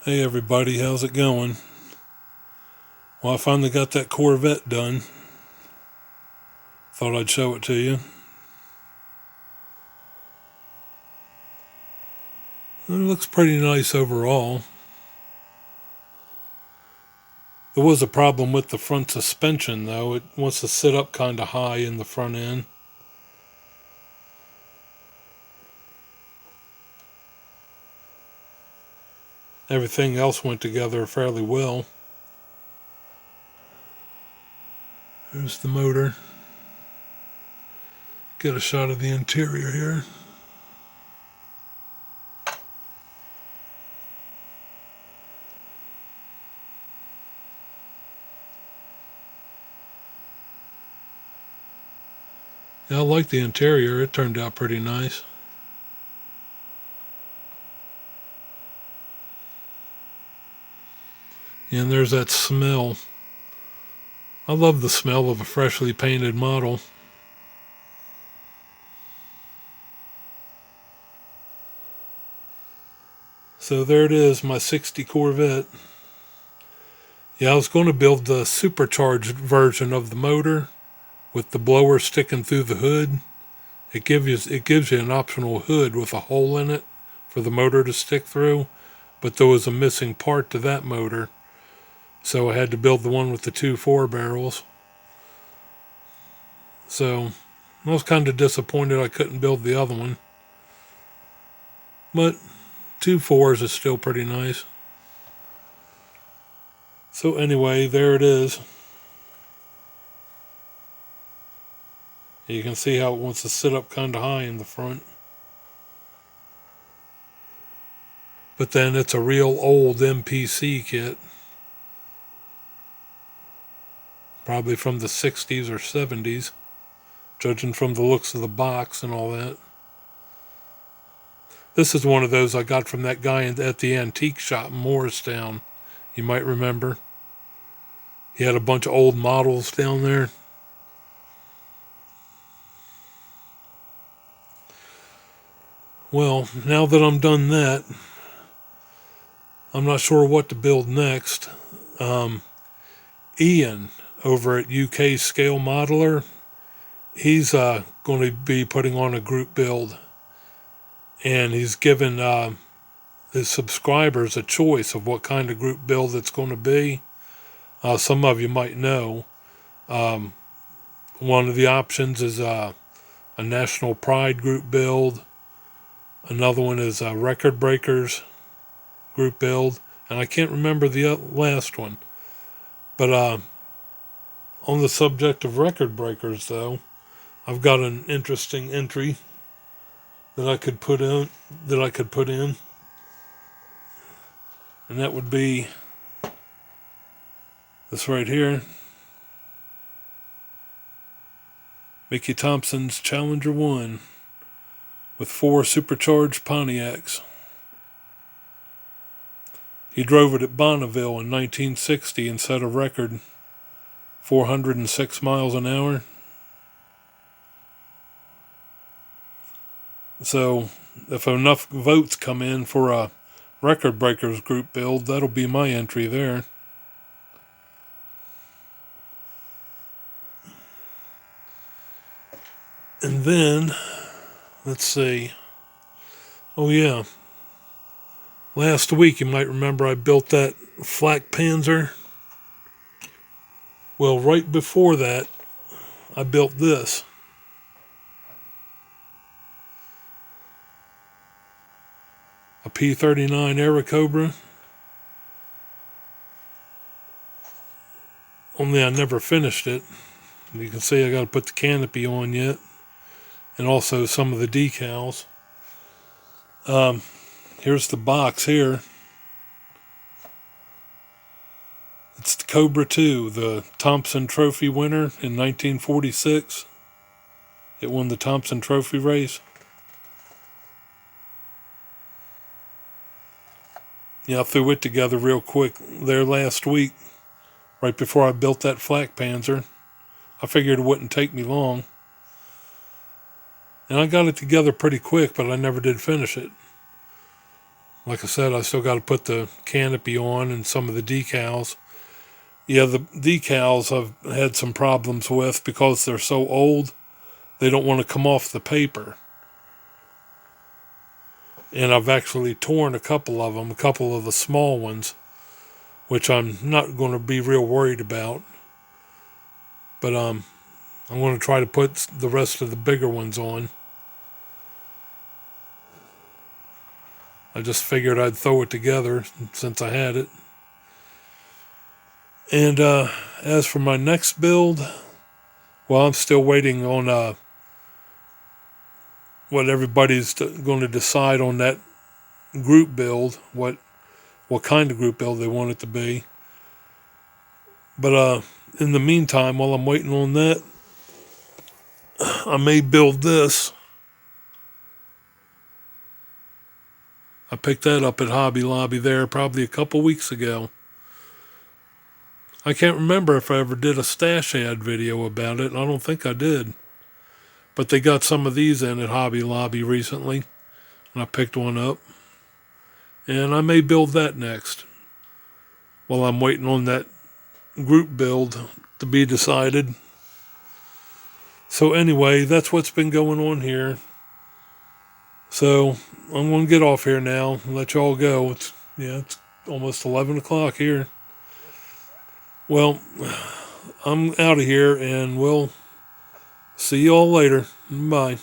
Hey everybody, how's it going? Well, I finally got that Corvette done. Thought I'd show it to you. It looks pretty nice overall. There was a problem with the front suspension though. It wants to sit up kind of high in the front end. Everything else went together fairly well. There's the motor. Get a shot of the interior here. Yeah, I like the interior. It turned out pretty nice. And there's that smell. I love the smell of a freshly painted model. So there it is, my 60 Corvette. Yeah, I was going to build the supercharged version of the motor with the blower sticking through the hood. It gives you an optional hood with a hole in it for the motor to stick through, but there was a missing part to that motor, so I had to build the one with the 2.4 barrels. So I was kind of disappointed I couldn't build the other one, but 2.4s is still pretty nice. So anyway, there it is. You can see how it wants to sit up kind of high in the front. But then it's a real old MPC kit. Probably from the 60s or 70s, judging from the looks of the box and all that. This is one of those I got from that guy at the antique shop in Morristown. You might remember. He had a bunch of old models down there. Well, now that I'm done that, I'm not sure what to build next. Ian over at UK Scale Modeler, he's going to be putting on a group build, and he's given his subscribers a choice of what kind of group build it's going to be. Some of you might know. One of the options is a National Pride group build. Another one is a Record Breakers group build, and I can't remember the last one. But on the subject of record breakers, though, I've got an interesting entry that I could put in. And that would be this right here. Mickey Thompson's Challenger 1 with 4 supercharged Pontiacs. He drove it at Bonneville in 1960 and set a record 406 miles an hour. So if enough votes come in for a Record Breakers group build, that'll be my entry there. And then, let's see. Oh yeah. Last week, you might remember I built that flak Panzer. Well, right before that, I built this. A P-39 Airacobra. Only I never finished it. You can see I got to put the canopy on yet, and also some of the decals. Here's the box here. It's the Cobra 2, the Thompson Trophy winner in 1946. It won the Thompson Trophy race. Yeah, I threw it together real quick there last week, right before I built that flak Panzer. I figured it wouldn't take me long. And I got it together pretty quick, but I never did finish it. Like I said, I still got to put the canopy on and some of the decals. Yeah, the decals I've had some problems with because they're so old. They don't want to come off the paper. And I've actually torn a couple of them, a couple of the small ones, which I'm not going to be real worried about. But I'm going to try to put the rest of the bigger ones on. I just figured I'd throw it together since I had it. And as for my next build, well, I'm still waiting on what everybody's going to decide on that group build, what kind of group build they want it to be. But in the meantime, while I'm waiting on that, I may build this. I picked that up at Hobby Lobby there probably a couple weeks ago. I can't remember if I ever did a stash ad video about it. I don't think I did. But they got some of these in at Hobby Lobby recently, and I picked one up. And I may build that next while I'm waiting on that group build to be decided. So anyway, that's what's been going on here. So I'm going to get off here now and let y'all go. It's almost 11 o'clock here. Well, I'm out of here, and we'll see y'all later. Bye.